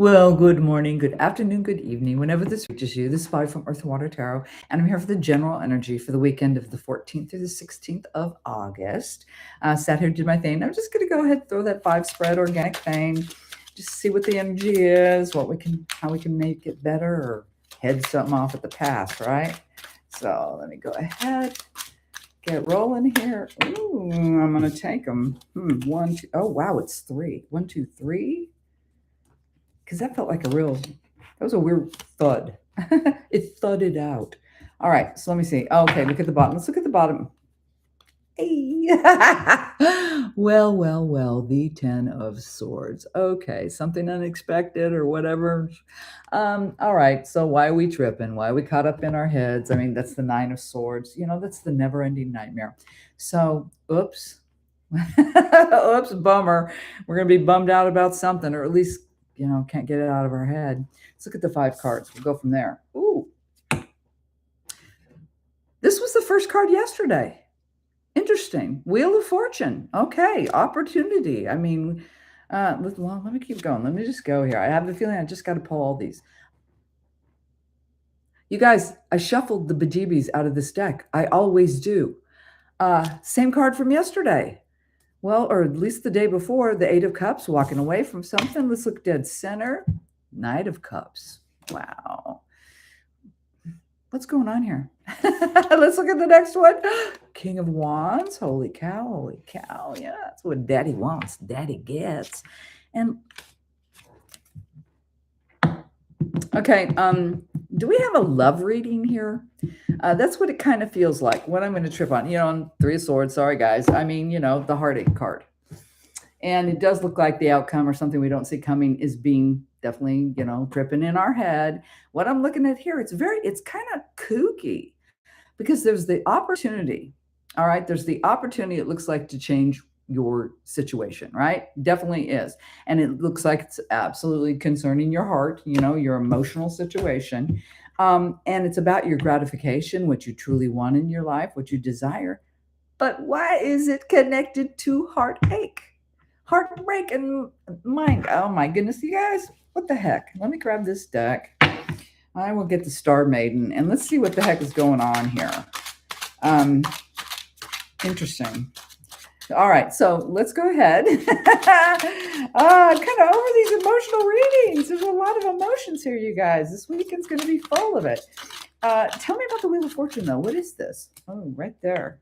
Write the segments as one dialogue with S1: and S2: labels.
S1: Well, good morning, good afternoon, good evening, whenever this reaches you. This is Bobby from Earth and Water Tarot, and I'm here for the general energy for the weekend of the 14th through the 16th of August. Sat here, did my thing. I'm just going to go ahead and throw that five spread organic thing, just see what the energy is, how we can make it better, or head something off at the pass, right? So let me go ahead, get rolling here. Ooh, I'm going to take them. One, two. Oh, wow, it's three. One, two, three. Because that felt like that was a weird thud. It thudded out. All right, so let me see. Okay, look at the bottom. Let's look at the bottom. Hey. Well, the 10 of swords. Okay, something unexpected or whatever. All right, so why are we tripping? Why are we caught up in our heads? I mean, that's the 9 of swords. That's the never-ending nightmare. So, oops. Oops, bummer. We're going to be bummed out about something, or at least can't get it out of our head. Let's look at the 5 cards. We'll go from there. Ooh. This was the first card yesterday. Interesting. Wheel of Fortune. Okay. Opportunity. I mean, let me keep going. Let me just go here. I have the feeling I just got to pull all these. You guys, I shuffled the bejeebies out of this deck. I always do. Same card from yesterday. Well, or at least the day before, the 8 of Cups, walking away from something. Let's look dead center. Knight of Cups. Wow. What's going on here? Let's look at the next one. King of Wands. Holy cow. Yeah, that's what daddy wants. Daddy gets. And okay, do we have a love reading here? That's what it kind of feels like. What I'm going to trip on. On 3 of Swords. Sorry, guys. I mean, the heartache card. And it does look like the outcome or something we don't see coming is being definitely, tripping in our head. What I'm looking at here, it's kind of kooky because there's the opportunity. All right. There's the opportunity, it looks like, to change your situation, right? Definitely is. And it looks like it's absolutely concerning your heart, your emotional situation. And it's about your gratification, what you truly want in your life, what you desire. But why is it connected to heartache? Heartbreak and mind. Oh my goodness, you guys. What the heck? Let me grab this deck. I will get the Star Maiden and let's see what the heck is going on here. Interesting. All right, so let's go ahead. Kind of over these emotional readings. There's a lot of emotions here, you guys. This weekend's going to be full of it. Tell me about the Wheel of Fortune, though. What is this? Oh, right there.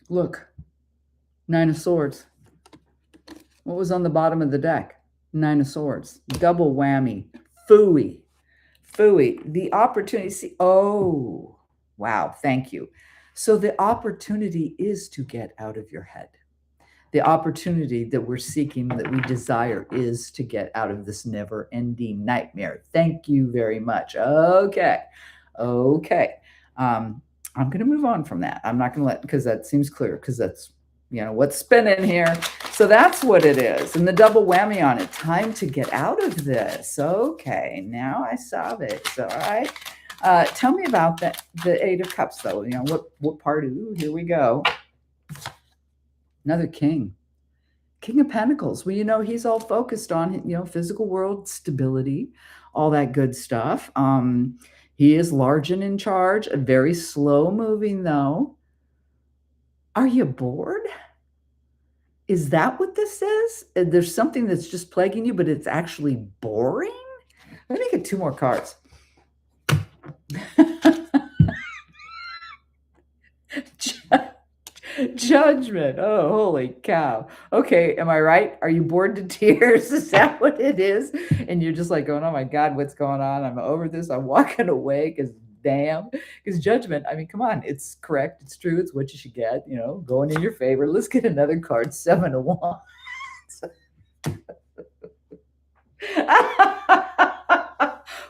S1: Look, 9 of Swords. What was on the bottom of the deck? 9 of Swords. Double whammy. Phooey. The opportunity. See, oh, wow. Thank you. So the opportunity is to get out of your head. The opportunity that we're seeking, that we desire, is to get out of this never-ending nightmare. Thank you very much. Okay. I'm going to move on from that. I'm not going to because that seems clear, because that's, what's spinning here. So that's what it is. And the double whammy on it. Time to get out of this. Okay, now I solve it. So, all right. Tell me about the 8 of Cups, though. What part? Ooh, here we go. Another king. King of Pentacles. Well, he's all focused on, physical world stability, all that good stuff. He is large and in charge, very slow moving, though. Are you bored? Is that what this is? There's something that's just plaguing you, but it's actually boring? Let me get 2 more cards. Judgment. Oh, holy cow. Okay, am I right? Are you bored to tears? Is that what it is? And you're just like going, oh my God, what's going on? I'm over this. I'm walking away because damn. Because judgment, I mean, come on. It's correct. It's true. It's what you should get, going in your favor. Let's get another card. 7 of Wands.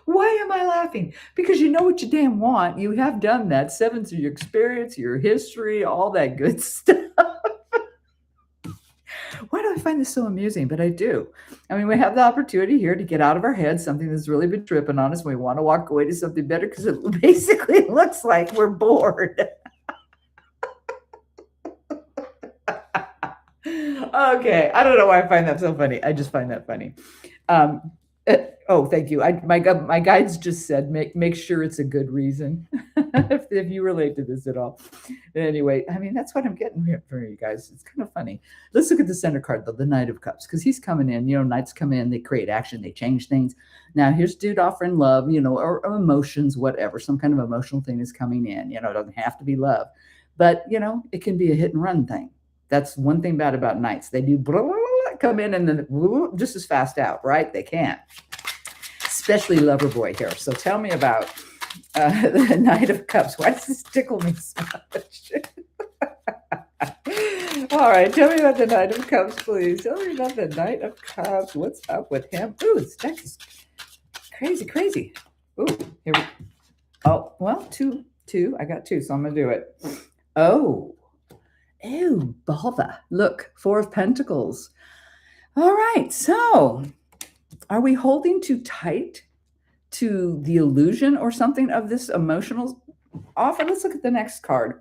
S1: Why am I laughing? Because you know what you damn want. You have done that. 7's your experience, your history, all that good stuff. Why do I find this so amusing? But I do. I mean, we have the opportunity here to get out of our head, something that's really been tripping on us. We want to walk away to something better because it basically looks like we're bored. Okay, I don't know why I find that so funny. I just find that funny. Um, oh, thank you. My guides just said make sure it's a good reason. If you relate to this at all. Anyway, I mean that's what I'm getting here for you guys. It's kind of funny. Let's look at the center card though, the Knight of Cups, because he's coming in. You know, knights come in, they create action, they change things. Now here's dude offering love, you know, or emotions, whatever. Some kind of emotional thing is coming in. You know, it doesn't have to be love, but you know, it can be a hit and run thing. That's one thing bad about knights. They do blah, blah, blah, come in and then just as fast out, right? They can't. Especially Loverboy here. So tell me about the Knight of Cups. Why does this tickle me so much? All right, tell me about the Knight of Cups, please. Tell me about the Knight of Cups. What's up with him? Ooh, this deck is crazy, crazy. Ooh, here we. Oh, well, two. I got two, so I'm gonna do it. Oh, ew, bother. Look, Four of Pentacles. All right, so are we holding too tight to the illusion or something of this emotional offer? Let's look at the next card.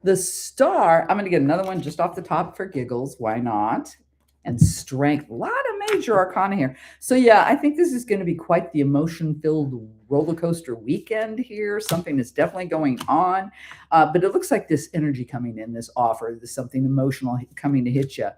S1: The Star. I'm going to get another one just off the top for giggles. Why not? And Strength. A lot of major arcana here. So yeah, I think this is going to be quite the emotion-filled roller coaster weekend here. Something is definitely going on. But it looks like this energy coming in, this offer, this something emotional coming to hit you.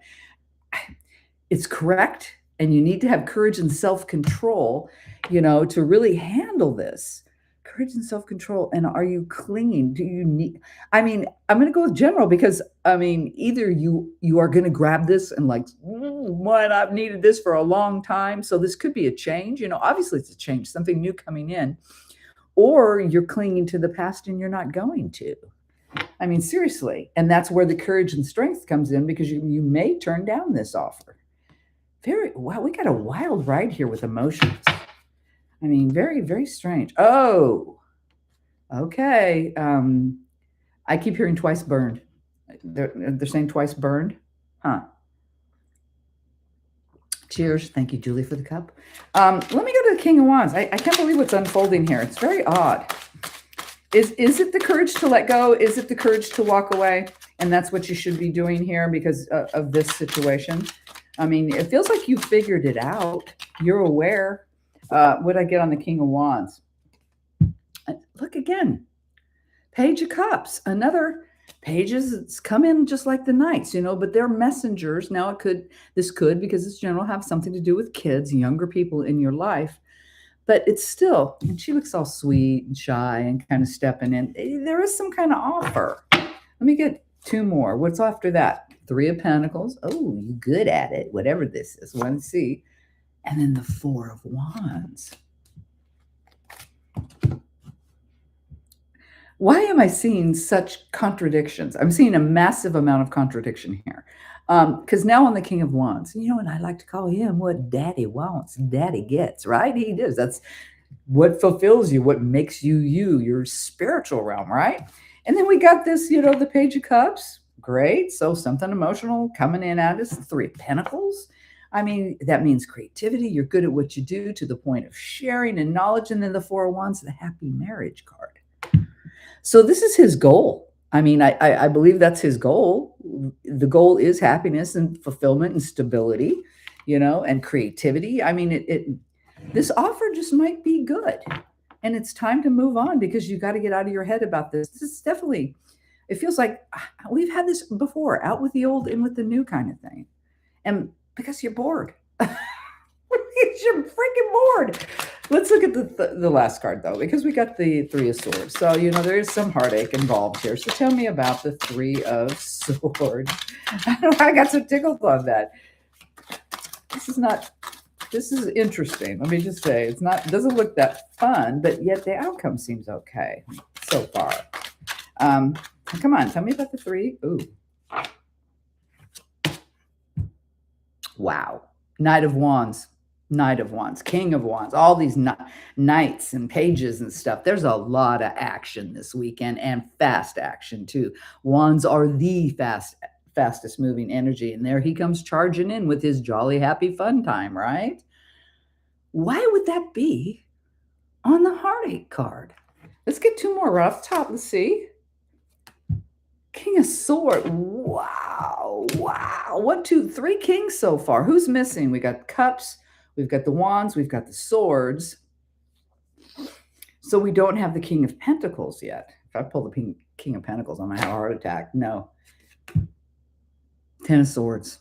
S1: It's correct. And you need to have courage and self-control, you know, to really handle this. Courage and self-control. And are you clinging? Do you need, I mean, I'm going to go with general because, I mean, either you are going to grab this and like, what, I've needed this for a long time. So this could be a change, you know, obviously it's a change, something new coming in, or you're clinging to the past and you're not going to. I mean, seriously. And that's where the courage and strength comes in because you may turn down this offer. Wow, we got a wild ride here with emotions. I mean, very, very strange. Oh, okay. I keep hearing twice burned. They're saying twice burned. Huh. Cheers. Thank you, Julie, for the cup. Let me go to the King of Wands. I can't believe what's unfolding here. It's very odd. Is it the courage to let go? Is it the courage to walk away? And that's what you should be doing here because of this situation. I mean, it feels like you figured it out. You're aware. What I get on the King of Wands? Look again. Page of Cups. Another pages that's come in just like the Knights, you know, but they're messengers. Now this could, because it's general, have something to do with kids, younger people in your life. But it's still, and she looks all sweet and shy and kind of stepping in. There is some kind of offer. Let me get two more. What's after that? Three of Pentacles. Oh, you good at it, whatever this is. One C. And then the Four of Wands. Why am I seeing such contradictions? I'm seeing a massive amount of contradiction here. Because now on the King of Wands, you know, and I like to call him what daddy wants, daddy gets, right? He does. That's what fulfills you, what makes you, your spiritual realm, right? And then we got this, you know, the Page of Cups. Great. So something emotional coming in at us. Three of Pentacles. I mean, that means creativity. You're good at what you do to the point of sharing and knowledge. And then the Four of Wands, the happy marriage card. So this is his goal. I mean, I believe that's his goal. The goal is happiness and fulfillment and stability, you know, and creativity. I mean, this offer just might be good. And it's time to move on because you got to get out of your head about this. This is definitely, it feels like we've had this before, out with the old, in with the new kind of thing. And because you're bored. You're freaking bored. Let's look at the last card, though, because we got the Three of Swords. So, you know, there is some heartache involved here. So tell me about the Three of Swords. I got so tickled on that. This is interesting. Let me just say, it doesn't look that fun, but yet the outcome seems okay so far. Come on, tell me about the three. Ooh. Wow. Knight of Wands. Knight of Wands, King of Wands, all these knights and pages and stuff. There's a lot of action this weekend and fast action too. Wands are the fastest moving energy. And there he comes charging in with his jolly, happy, fun time, right? Why would that be on the heartache card? Let's get two more right off the top. Let's see. King of Sword. Wow. Wow. One, two, three kings so far. Who's missing? We got cups, we've got the wands, we've got the swords. So we don't have the King of Pentacles yet. If I pull the King of Pentacles, I might have a heart attack. No. Ten of Swords.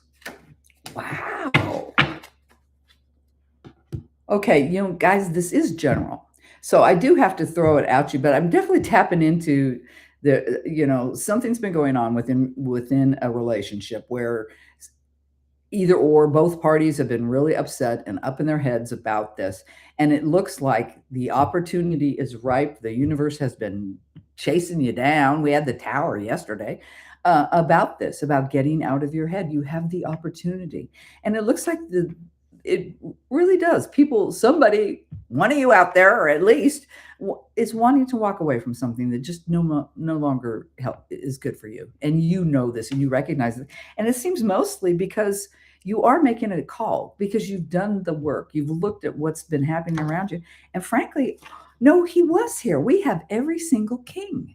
S1: Wow. Okay, guys, this is general. So I do have to throw it at you, but I'm definitely tapping into something's been going on within a relationship where either or both parties have been really upset and up in their heads about this, and it looks like the opportunity is ripe. The universe has been chasing you down. We had the tower yesterday about this, about getting out of your head. You have the opportunity, and it looks like it really does. Somebody, one of you out there, or at least, is wanting to walk away from something that just no longer is good for you, and you know this, and you recognize it, and it seems mostly because you are making a call, because you've done the work, you've looked at what's been happening around you, and frankly, no, he was here. We have every single king.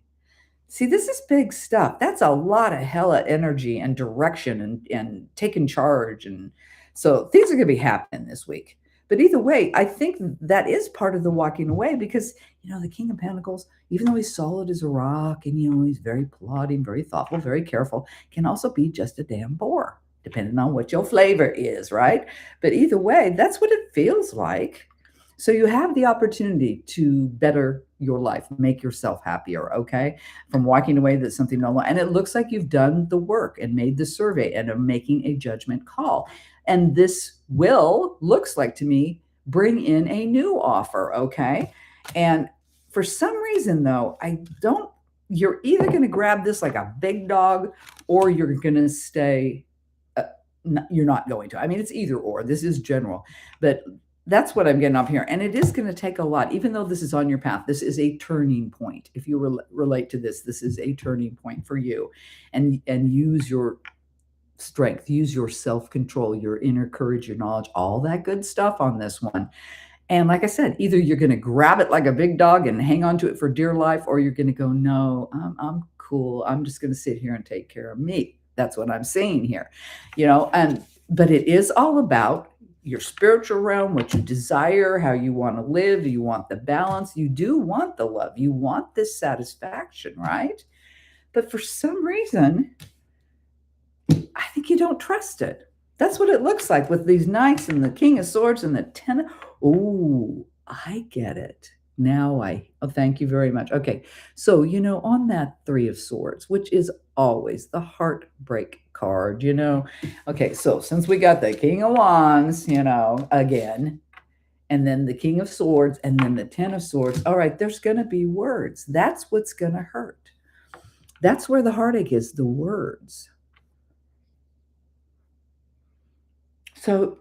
S1: See, this is big stuff. That's a lot of hella energy and direction and taking charge. And so things are going to be happening this week. But either way, I think that is part of the walking away, because, the King of Pentacles, even though he's solid as a rock and, he's very plodding, very thoughtful, very careful, can also be just a damn bore, depending on what your flavor is, right? But either way, that's what it feels like. So you have the opportunity to better your life, make yourself happier, okay? From walking away, that's something normal. And it looks like you've done the work and made the survey and are making a judgment call. And this looks like to me, bring in a new offer, okay? And for some reason, though, you're either going to grab this like a big dog, or you're going to stay, you're not going to. I mean, it's either or. This is general. But that's what I'm getting up here. And it is going to take a lot, even though this is on your path. This is a turning point. If you relate to this is a turning point for you. And use your strength, use your self-control, your inner courage, your knowledge, all that good stuff on this one. And like I said, either you're going to grab it like a big dog and hang on to it for dear life, or you're going to go, no, I'm cool. I'm just going to sit here and take care of me. That's what I'm saying here, but it is all about your spiritual realm, what you desire, how you want to live. You want the balance. You do want the love. You want this satisfaction, right? But for some reason, I think you don't trust it. That's what it looks like with these knights and the King of Swords and the Ten. Oh, I get it. Now thank you very much. Okay. So, on that Three of Swords, which is always the heartbreak card, Okay. So since we got the King of Wands, again, and then the King of Swords, and then the Ten of Swords. All right. There's going to be words. That's what's going to hurt. That's where the heartache is, the words. So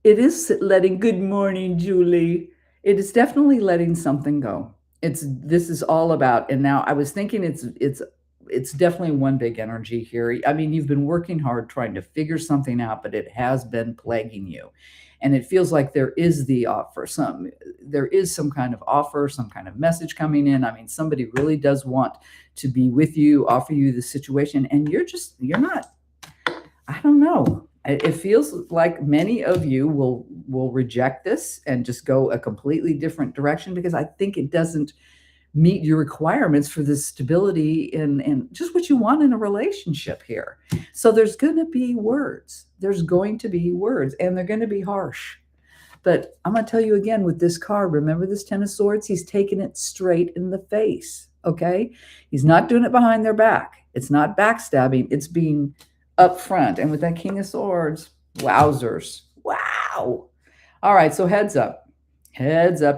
S1: it is letting, good morning, Julie. It is definitely letting something go. This is all about, and now I was thinking it's definitely one big energy here. I mean, you've been working hard trying to figure something out, but it has been plaguing you. And it feels like there is there is some kind of offer, some kind of message coming in. I mean, somebody really does want to be with you, offer you the situation, and you're not, I don't know. It feels like many of you will reject this and just go a completely different direction, because I think it doesn't meet your requirements for the stability and just what you want in a relationship here. So there's going to be words. There's going to be words, and they're going to be harsh. But I'm going to tell you again with this card, remember this Ten of Swords? He's taking it straight in the face, okay? He's not doing it behind their back. It's not backstabbing. It's being up front. And with that King of Swords, wowzers. Wow. All right, so heads up,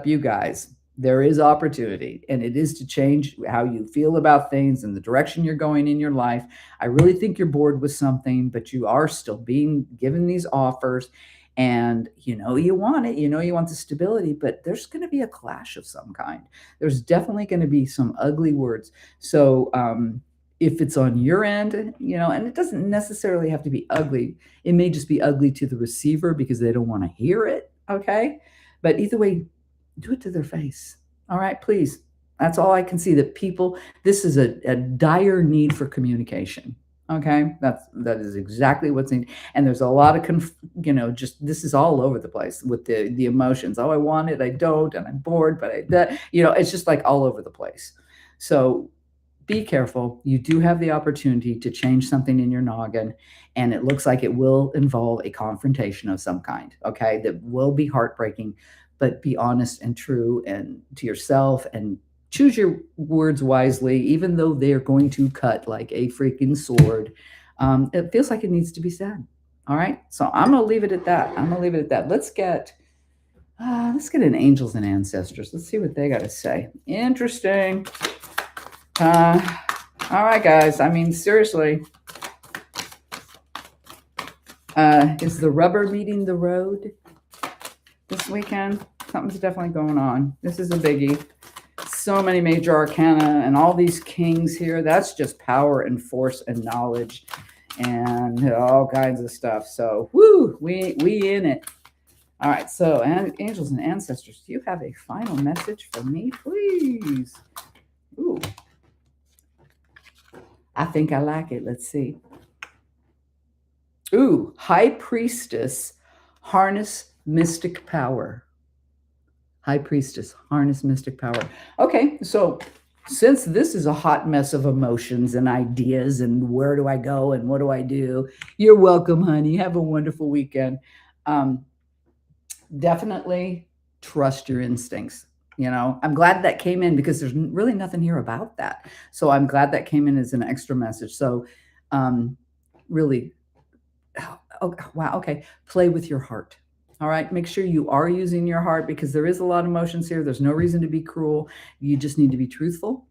S1: you guys. There is opportunity, and it is to change how you feel about things and the direction you're going in your life. I really think you're bored with something, but you are still being given these offers, and you want it, you want the stability, but there's going to be a clash of some kind. There's definitely going to be some ugly words. So if it's on your end, and it doesn't necessarily have to be ugly. It may just be ugly to the receiver because they don't want to hear it, okay? But either way, do it to their face. All right, please. That's all I can see. That people, this is a dire need for communication. Okay, that is exactly what's needed. And there's a lot of just this is all over the place with the emotions. Oh, I want it, I don't, and I'm bored, but it's just like all over the place. So be careful. You do have the opportunity to change something in your noggin, and it looks like it will involve a confrontation of some kind, okay? That will be heartbreaking, but be honest and true and to yourself and choose your words wisely, even though they're going to cut like a freaking sword. It feels like it needs to be said. All right. So I'm gonna leave it at that. I'm gonna leave it at that. Let's get an angels and ancestors. Let's see what they got to say. Interesting. Uh, all right, guys. I mean, seriously, is the rubber meeting the road this weekend? Something's definitely going on. This is a biggie. So many major arcana and all these kings here. That's just power and force and knowledge and all kinds of stuff. So, woo, we in it. All right. So, and angels and ancestors, do you have a final message for me, please? Ooh. I think I like it. Let's see. Ooh, High Priestess, harness mystic power. High Priestess, harness mystic power. Okay, so since this is a hot mess of emotions and ideas and where do I go and what do I do, you're welcome, honey. Have a wonderful weekend. Definitely trust your instincts. I'm glad that came in because there's really nothing here about that. So I'm glad that came in as an extra message. So really, oh, wow, okay, play with your heart. All right, make sure you are using your heart because there is a lot of emotions here. There's no reason to be cruel. You just need to be truthful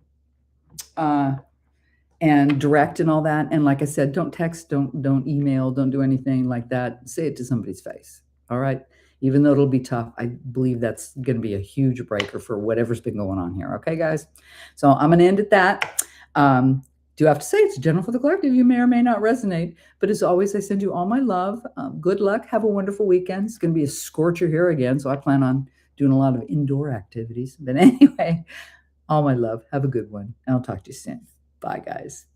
S1: and direct and all that. And like I said, don't text, don't email, don't do anything like that. Say it to somebody's face. All right. Even though it'll be tough, I believe that's going to be a huge breaker for whatever's been going on here. Okay, guys. So I'm going to end at that. Do have to say it's general for the collective. You may or may not resonate, but as always, I send you all my love. Good luck. Have a wonderful weekend. It's going to be a scorcher here again, so I plan on doing a lot of indoor activities. But anyway, all my love. Have a good one, and I'll talk to you soon. Bye, guys.